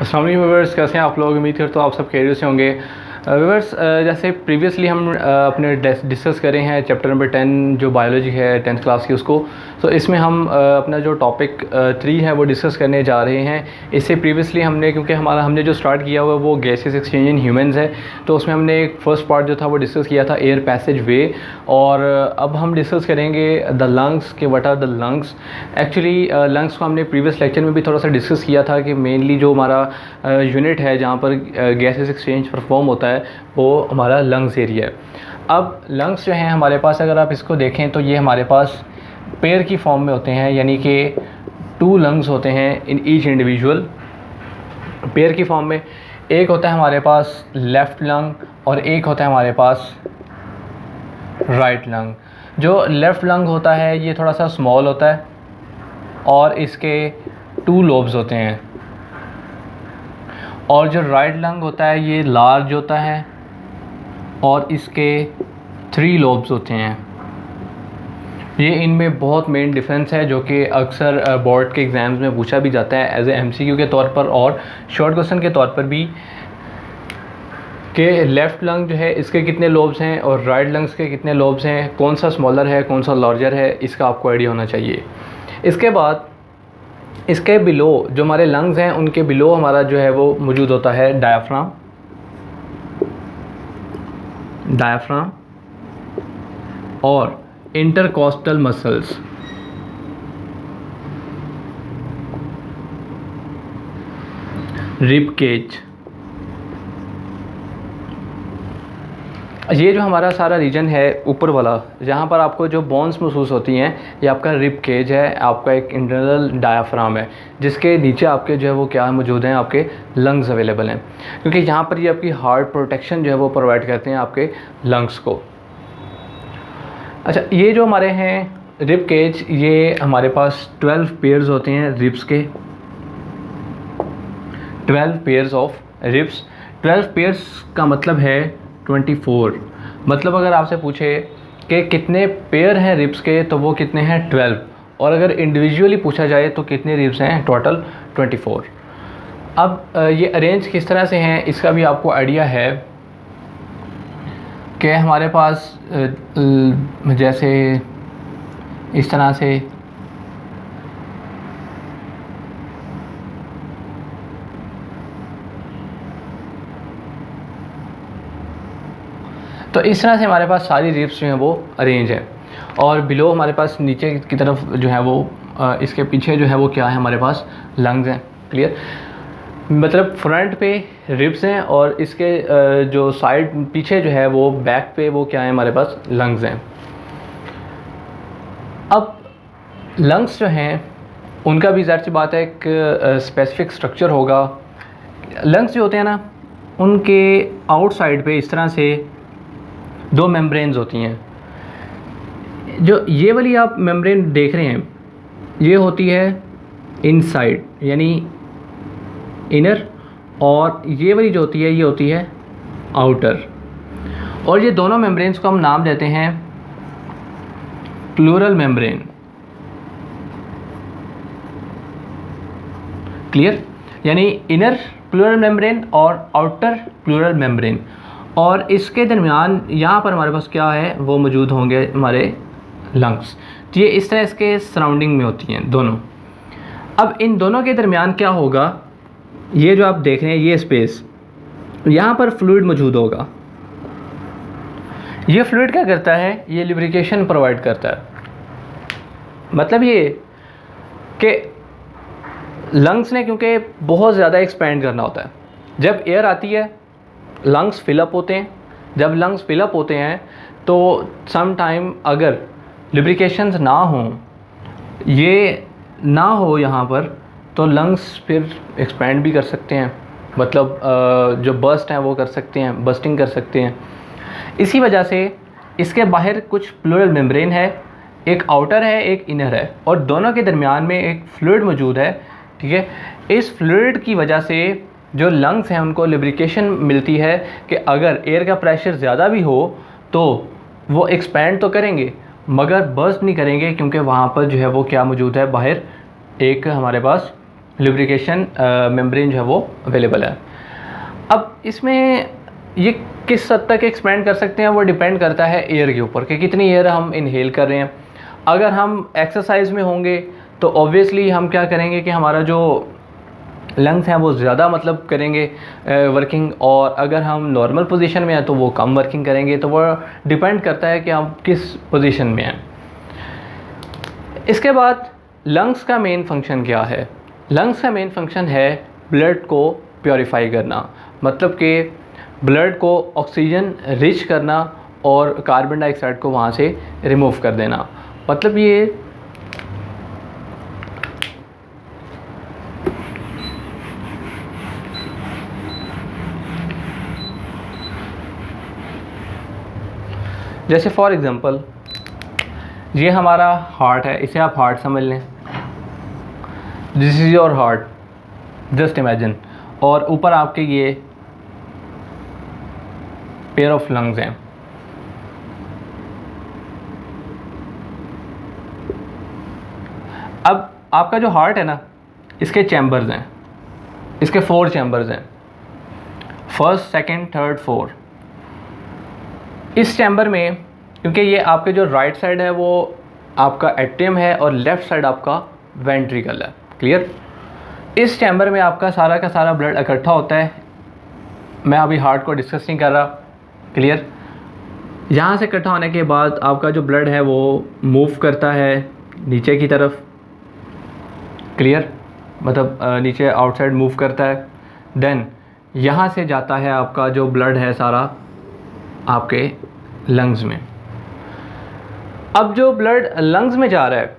अस्सलाम वालेकुम व्यूअर्स, कैसे हैं आप लोग। उम्मीद करता हूँ आप सब खैरियत से होंगे। व्यूअर्स, जैसे प्रीवियसली हम अपने डिस्कस करें हैं चैप्टर नंबर 10 जो बायोलॉजी है 10th क्लास की उसको। तो इसमें हम अपना जो टॉपिक 3 है वो डिस्कस करने जा रहे हैं। इससे प्रीवियसली क्योंकि हमने जो स्टार्ट किया हुआ वो गैसेस एक्सचेंज इन ह्यूमंस है, तो उसमें हमने एक फ़र्स्ट पार्ट जो था वो डिस्कस किया था एयर पैसेज वे। और अब हम डिस्कस करेंगे द लंग्स के what are the lungs. Actually lungs को हमने प्रीवियस लेक्चर में भी थोड़ा सा डिस्कस किया था कि मेनली जो हमारा यूनिट है जहाँ पर गैसेस एक्सचेंज परफॉर्म होता है वो हमारा लंग्स एरिया है। अब लंग्स जो हैं हमारे पास, अगर आप इसको देखें तो ये हमारे पास पेयर की फॉर्म में होते हैं, यानी कि 2 लंग्स होते हैं इन ईच इंडिविजुअल। पेयर की फॉर्म में एक होता है हमारे पास लेफ़्ट लंग और एक होता है हमारे पास राइट लंग। जो लेफ़्ट लंग होता है ये थोड़ा सा स्मॉल होता है और इसके 2 लोब्स होते हैं, और जो राइट लंग होता है ये लार्ज होता है और इसके 3 लोब्स होते हैं। ये इनमें बहुत मेन डिफरेंस है जो कि अक्सर बोर्ड के एग्ज़ाम्स में पूछा भी जाता है एज ए MCQ के तौर पर और शॉर्ट क्वेश्चन के तौर पर भी, कि लेफ़्ट लंग जो है इसके कितने लोब्स हैं और राइट लंग्स के कितने लोब्स हैं, कौन सा स्मॉलर है कौन सा लार्जर है, इसका आपको आइडिया होना चाहिए। इसके बाद इसके बिलो जो हमारे लंग्स हैं उनके बिलो हमारा जो है वो मौजूद होता है डायफ्राम और इंटरकॉस्टल मसल्स। रिब केज, ये जो हमारा सारा रीजन है ऊपर वाला जहाँ पर आपको जो बोन्स महसूस होती हैं, ये आपका रिब केज है, आपका एक इंटरनल डायाफ्राम है जिसके नीचे आपके जो है वो क्या मौजूद हैं, आपके लंग्स अवेलेबल हैं, क्योंकि यहाँ पर ये आपकी हार्ट प्रोटेक्शन जो है वो प्रोवाइड करते हैं आपके लंग्स को। अच्छा, ये जो हमारे हैं रिब केज, ये हमारे पास 12 पेयर्स होते हैं रिब्स के, 12 पेयर्स ऑफ रिब्स। 12 पेयर्स का मतलब है 24। मतलब अगर आपसे पूछे कि कितने पेयर हैं रिब्स के तो वो कितने हैं 12, और अगर इंडिविजुअली पूछा जाए तो कितने रिब्स हैं टोटल 24। अब ये अरेंज किस तरह से हैं इसका भी आपको आइडिया है कि हमारे पास जैसे इस तरह से तो इस तरह से हमारे पास सारी रिब्स जो हैं वो अरेंज है, और बिलो हमारे पास नीचे की तरफ जो है वो इसके पीछे जो है वो क्या है हमारे पास लंग्स हैं। क्लियर, मतलब फ्रंट पे रिब्स हैं और इसके जो साइड पीछे जो है वो बैक पे वो क्या है हमारे पास लंग्स हैं। अब लंग्स जो हैं उनका भी ज़ाहिर सी बात है एक स्पेसिफिक स्ट्रक्चर होगा। लंग्स जो होते हैं ना उनके आउटसाइड पे इस तरह से 2 मेम्ब्रेन्स होती हैं। जो ये वाली आप मेम्ब्रेन देख रहे हैं ये होती है इनसाइड यानी इनर, और ये वाली जो होती है ये होती है आउटर। और ये दोनों मेम्ब्रेन्स को हम नाम देते हैं प्लूरल मेम्ब्रेन। क्लियर, यानी इनर प्लूरल मेम्ब्रेन और आउटर प्लूरल मेम्ब्रेन, और इसके दरमियान यहाँ पर हमारे पास क्या है वो मौजूद होंगे हमारे लंग्स। तो ये इस तरह इसके सराउंडिंग में होती हैं दोनों। अब इन दोनों के दरमियान क्या होगा, ये जो आप देख रहे हैं ये स्पेस, यहाँ पर फ्लूइड मौजूद होगा। ये फ्लूइड क्या करता है, ये लुब्रिकेशन प्रोवाइड करता है। मतलब ये कि लंग्स ने क्योंकि बहुत ज़्यादा एक्सपेंड करना होता है, जब एयर आती है लंग्स फिलअप होते हैं। जब लंग्स फिलअप होते हैं तो सम टाइम अगर लुब्रिकेशंस ना हो, ये ना हो यहाँ पर, तो लंग्स फिर एक्सपेंड भी कर सकते हैं, मतलब जो बस्ट हैं वो कर सकते हैं, बस्टिंग कर सकते हैं। इसी वजह से इसके बाहर कुछ प्लूरल मेम्ब्रेन है, एक आउटर है एक इनर है, और दोनों के दरमियान में एक फ्लूइड मौजूद है। ठीक है, इस फ्लूइड की वजह से जो लंग्स हैं उनको लुब्रिकेशन मिलती है कि अगर एयर का प्रेशर ज़्यादा भी हो तो वो एक्सपेंड तो करेंगे मगर बर्स्ट नहीं करेंगे, क्योंकि वहाँ पर जो है वो क्या मौजूद है, बाहर एक हमारे पास लुब्रिकेशन मेम्ब्रेन जो है वो अवेलेबल है। अब इसमें ये किस हद तक एक्सपेंड कर सकते हैं वो डिपेंड करता है एयर के ऊपर कि कितनी एयर हम इनहेल कर रहे हैं। अगर हम एक्सरसाइज में होंगे तो ऑब्वियसली हम क्या करेंगे कि हमारा जो लंग्स हैं वो ज़्यादा मतलब करेंगे वर्किंग, और अगर हम नॉर्मल पोजीशन में हैं तो वो कम वर्किंग करेंगे। तो वो डिपेंड करता है कि हम किस पोजीशन में हैं। इसके बाद लंग्स का मेन फंक्शन क्या है? लंग्स का मेन फंक्शन है ब्लड को प्योरीफाई करना, मतलब कि ब्लड को ऑक्सीजन रिच करना और कार्बन डाइऑक्साइड को वहाँ से रिमूव कर देना। मतलब ये जैसे फॉर एग्ज़ाम्पल ये हमारा हार्ट है, इसे आप हार्ट समझ लें। This is your heart, just imagine. और ऊपर आपके ये पेयर ऑफ लंग्स हैं। अब आपका जो हार्ट है ना, इसके चैम्बर्स हैं, इसके 4 चैम्बर्स हैं, फर्स्ट, सेकंड, थर्ड, 4। इस चैम्बर में, क्योंकि ये आपके जो राइट साइड है वो आपका एट्रियम है और लेफ़्ट साइड आपका वेंट्रिकल है, क्लियर। इस चैम्बर में आपका सारा का सारा ब्लड इकट्ठा होता है। मैं अभी हार्ट को डिस्कस नहीं कर रहा, क्लियर। यहाँ से इकट्ठा होने के बाद आपका जो ब्लड है वो मूव करता है नीचे की तरफ, क्लियर, मतलब नीचे आउटसाइड मूव करता है। देन यहाँ से जाता है आपका जो ब्लड है सारा आपके लंग्स में। अब जो ब्लड लंग्स में जा रहा है,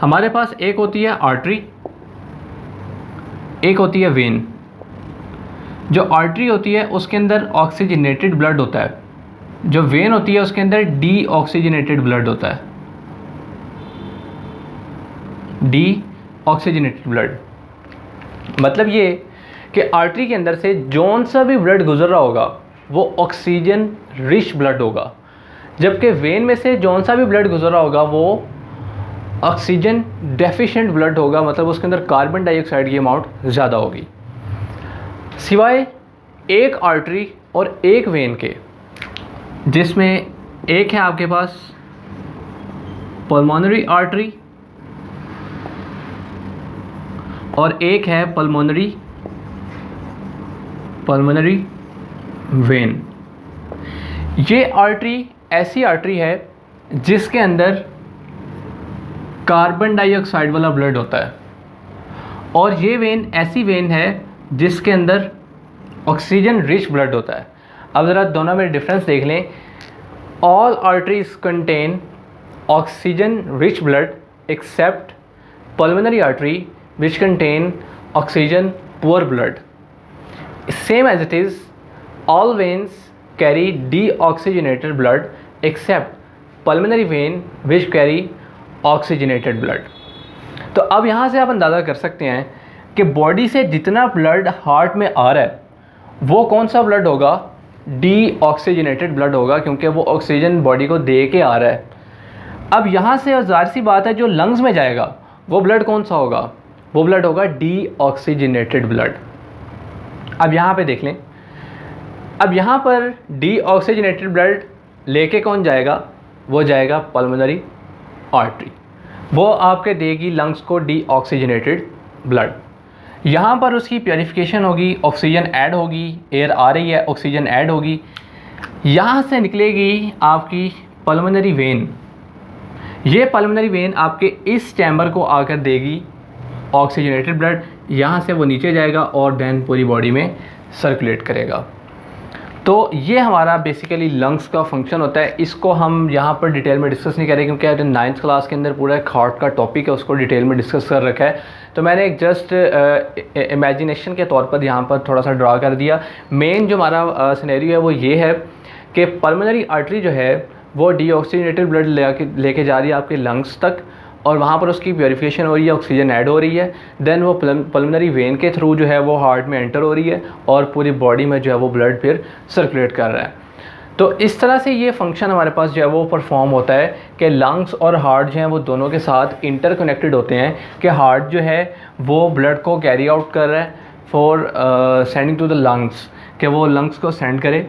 हमारे पास एक होती है आर्टरी, एक होती है वेन। जो आर्टरी होती है उसके अंदर ऑक्सीजनेटेड ब्लड होता है, जो वेन होती है उसके अंदर डी ऑक्सीजनेटेड ब्लड होता है, डी ऑक्सीजनेटेड ब्लड। मतलब ये कि आर्टरी के अंदर से जौन सा भी ब्लड गुजर रहा होगा वो ऑक्सीजन रिच ब्लड होगा, जबकि वेन में से जौन सा भी ब्लड गुजर रहा होगा वो ऑक्सीजन डेफिशिएंट ब्लड होगा, मतलब उसके अंदर कार्बन डाइऑक्साइड की अमाउंट ज़्यादा होगी। सिवाय एक आर्टरी और एक वेन के, जिसमें एक है आपके पास पल्मोनरी आर्टरी और एक है पल्मोनरी वेन। ये आर्टरी ऐसी आर्टरी है जिसके अंदर कार्बन डाइऑक्साइड वाला ब्लड होता है, और ये वेन ऐसी वेन है जिसके अंदर ऑक्सीजन रिच ब्लड होता है। अब ज़रा दोनों में डिफरेंस देख लें। All arteries contain oxygen rich blood accept pulmonary artery which contain oxygen poor blood. Same as it is, all veins carry deoxygenated blood except pulmonary vein which carry oxygenated blood. तो अब यहाँ से आप अंदाज़ा कर सकते हैं कि बॉडी से जितना ब्लड हार्ट में आ रहा है वो कौन सा ब्लड होगा? डीऑक्सीजनेटेड ब्लड होगा, क्योंकि वो ऑक्सीजन बॉडी को दे के आ रहा है। अब यहाँ से ज़ाहिर सी बात है जो लंग्स में जाएगा वो ब्लड कौन सा होगा? वो ब्लड होगा डीऑक्सीजनेटेड ब्लड। अब यहाँ पे देख लें, अब यहाँ पर डीऑक्सीजनेटेड ब्लड लेके कौन जाएगा? वो जाएगा पल्मोनरी आर्टरी, वो आपके देगी लंग्स को डीऑक्सीजनेटेड ब्लड। यहाँ पर उसकी प्योरीफिकेशन होगी, ऑक्सीजन ऐड होगी, एयर आ रही है, ऑक्सीजन ऐड होगी, यहाँ से निकलेगी आपकी पल्मोनरी वेन। ये पल्मोनरी वेन आपके इस चैम्बर को आकर देगी ऑक्सीजनेटेड ब्लड, यहाँ से वो नीचे जाएगा और देन पूरी बॉडी में सर्कुलेट करेगा। तो ये हमारा बेसिकली लंग्स का फंक्शन होता है। इसको हम यहाँ पर डिटेल में डिस्कस नहीं करें क्योंकि 9th क्लास के अंदर पूरा हार्ट का टॉपिक है, उसको डिटेल में डिस्कस कर रखा है। तो मैंने एक जस्ट इमेजिनेशन के तौर पर यहाँ पर थोड़ा सा ड्रा कर दिया। मेन जो हमारा सिनेरियो है वो ये है कि पल्मोनरी आर्टरी जो है वो डीऑक्सीजनेटेड ब्लड लेके जा रही है आपके लंग्स तक, और वहाँ पर उसकी प्योरीफिकेशन हो रही है, ऑक्सीजन ऐड हो रही है। देन वो पल्मोनरी वेन के थ्रू जो है वो हार्ट में एंटर हो रही है और पूरी बॉडी में जो है वो ब्लड फिर सर्कुलेट कर रहा है। तो इस तरह से ये फंक्शन हमारे पास जो है वो परफॉर्म होता है कि लंग्स और हार्ट जो हैं वो दोनों के साथ इंटरकनेक्टेड होते हैं, कि हार्ट जो है वो ब्लड को कैरी आउट कर रहा है for sending to the lungs, कि वो लंग्स को सेंड करे,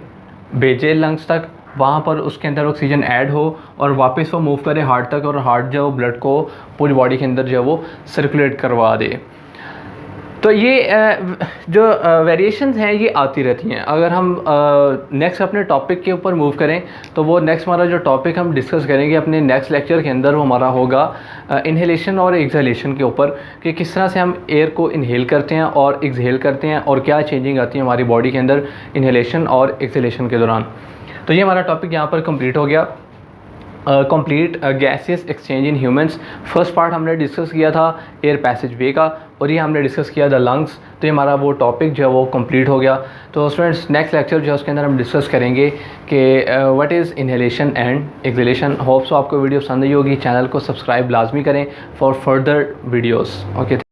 भेजे लंग्स तक, वहाँ पर उसके अंदर ऑक्सीजन ऐड हो और वापस वो मूव करे हार्ट तक, और हार्ट जो है ब्लड को पूरी बॉडी के अंदर जो है वो सर्कुलेट करवा दे। तो ये जो वेरिएशंस हैं ये आती रहती हैं। अगर हम नेक्स्ट अपने टॉपिक के ऊपर मूव करें तो वो नेक्स्ट हमारा जो टॉपिक हम डिस्कस करेंगे अपने नेक्स्ट लेक्चर के अंदर, वो हमारा होगा इन्हेलेशन और एक्सहेलेशन के ऊपर, कि किस तरह से हम एयर को इन्हेल करते हैं और एक्सहेल करते हैं और क्या चेंजिंग आती है हमारी बॉडी के अंदर इन्हेलेशन और एक्सहेलेशन के दौरान। तो ये हमारा टॉपिक यहाँ पर कंप्लीट हो गया, complete gaseous exchange in humans. First part हमने डिस्कस किया था एयर पैसेज वे का, और ये हमने डिस्कस किया द लंग्स। तो ये हमारा वो टॉपिक जो है वो कंप्लीट हो गया। तो स्टूडेंट्स नेक्स्ट लेक्चर जो है उसके अंदर हम डिस्कस करेंगे कि what is inhalation and exhalation. Hope so आपको वीडियो पसंद आई होगी। चैनल को सब्सक्राइब लाजमी करें फॉर फर्दर वीडियोज़। ओके।